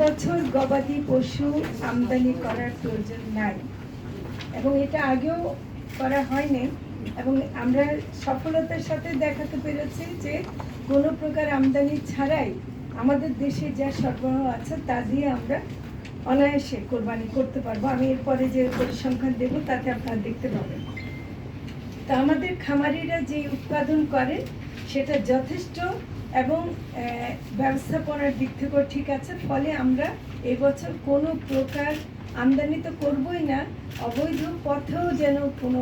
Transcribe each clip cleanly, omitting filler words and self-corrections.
এবছর গবাদি পশু আমদানি করার প্রয়োজন নাই এবং এটা আগেও করা হয়নি এবং আমরা সফলতার সাথে দেখাতে পেরেছি যে কোনো প্রকার আমদানি ছাড়াই আমাদের দেশে যা সরবরাহ আছে তা দিয়ে আমরা অনায়াসে কোরবানি করতে পারবো। আমি এরপরে যে পরিসংখ্যান দেবো তাতে আপনারা দেখতে পাবেন। তা আমাদের খামারিরা যে উৎপাদন করে সেটা যথেষ্ট এবং ব্যবস্থাপনার দিক থেকেও ঠিক আছে। ফলে আমরা এবছর কোনো প্রকার আমদানি তো করবই না, অবৈধ পথেও যেন কোনো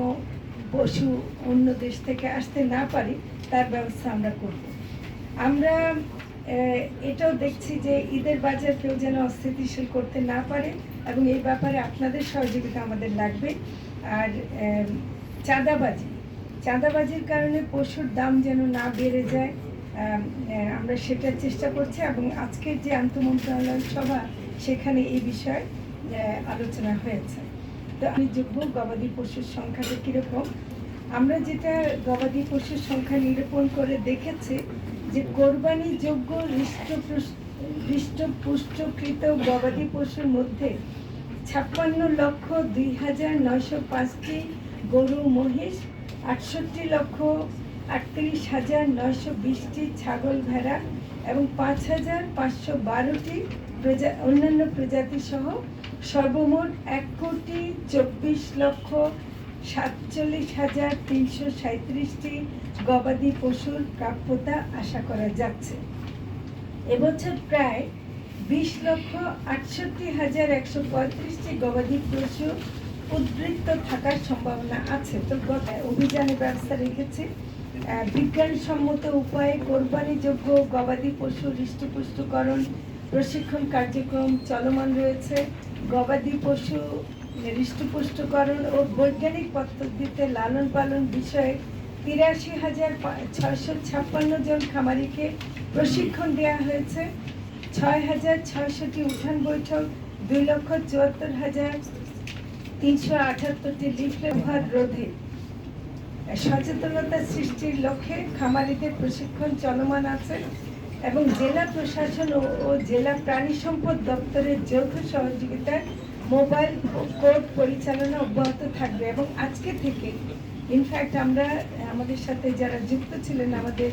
পশু অন্য দেশ থেকে আসতে না পারে তার ব্যবস্থা আমরা করব। আমরা এটাও দেখছি যে ঈদের বাজার কেউ যেন অস্থিতিশীল করতে না পারে এবং এই ব্যাপারে আপনাদের সহযোগিতা আমাদের লাগবে। আর চাঁদাবাজির কারণে পশুর দাম যেন না বেড়ে যায়, আমরা সেটার চেষ্টা করছি এবং আজকের যে আন্তঃমন্ত্রণালয় সভা সেখানে এই বিষয়ে আলোচনা হয়েছে। তো আমি যোগ্য গবাদি পশুর সংখ্যাটা কীরকম, আমরা যেটা গবাদি পশুর সংখ্যা নিরূপণ করে দেখেছি যে কোরবানি যোগ্য হৃষ্টপুষ্টকৃত গবাদি পশুর মধ্যে 56,02,905টি গরু মহিষ, 68,38,920টি ছাগল ভেড়া এবং 5,512টি অন্যান্য প্রজাতি সহ সর্বমোট 1,24,47,337টি গবাদি পশুর প্রাপ্যতা আশা করা যাচ্ছে। এবছর প্রায় 20,68,135টি গবাদি পশু উদ্বৃত্ত থাকার সম্ভাবনা আছে। তো অভিযানে ব্যবস্থা রেখেছি বিজ্ঞানসম্মত উপায়ে কোরবানিযোগ্য গবাদি পশু হৃষ্টপুষ্টকরণ প্রশিক্ষণ কার্যক্রম চলমান রয়েছে। গবাদি পশু হৃষ্টপুষ্টকরণ ও বৈজ্ঞানিক পদ্ধতিতে লালন পালন বিষয়ে 83,656 জন খামারিকে প্রশিক্ষণ দেওয়া হয়েছে। 6,600টি উঠান বৈঠক, 2,74,378টি লিফলেট রোধে সচেতনতা সৃষ্টির লক্ষ্যে খামারিদের প্রশিক্ষণ চলমান আছে এবং জেলা প্রশাসন ও জেলা প্রাণী সম্পদ দপ্তরের যৌথ সহযোগিতায় মোবাইল কোর্ট পরিচালনা অব্যাহত থাকবে। এবং আজকে থেকে ইনফ্যাক্ট আমরা আমাদের সাথে যারা যুক্ত ছিলেন আমাদের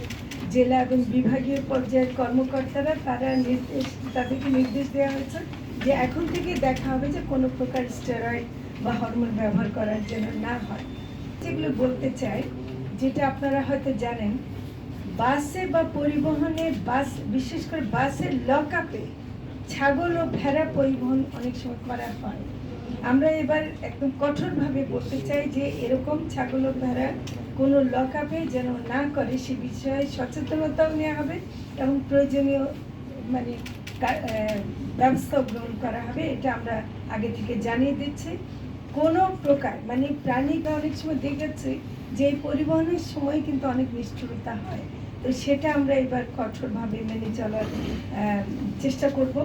জেলা এবং বিভাগীয় পর্যায়ের কর্মকর্তারা তাদেরকে নির্দেশ দেওয়া হয়েছে যে এখন থেকে দেখা হবে যে কোনো প্রকার স্টেরয়েড বা হরমোন ব্যবহার করার জন্য না হয়। যেগুলো বলতে চাই, যেটা আপনারা হয়তো জানেন, বাসে বা পরিবহনে বিশেষ করে বাসের লকআপে ছাগল ও ভেড়া পরিবহন অনেক সময় করা হয়। আমরা এবার একদম কঠোরভাবে বলতে চাই যে এরকম ছাগল ও ভেড়া কোনো লকআপে যেন না করে সে বিষয়ে সচেতনতাও নেওয়া হবে এবং প্রয়োজনীয় ব্যবস্থা গ্রহণ করা হবে। এটা আমরা আগে থেকে জানিয়ে দিচ্ছি। কোনো প্রকার প্রাণীকে অনেক সময় দেখেছি যে পরিবহনের সময় কিন্তু অনেক নিষ্ঠুরতা হয়, তো সেটা আমরা এবার কঠোরভাবে মেনে চলার চেষ্টা করব।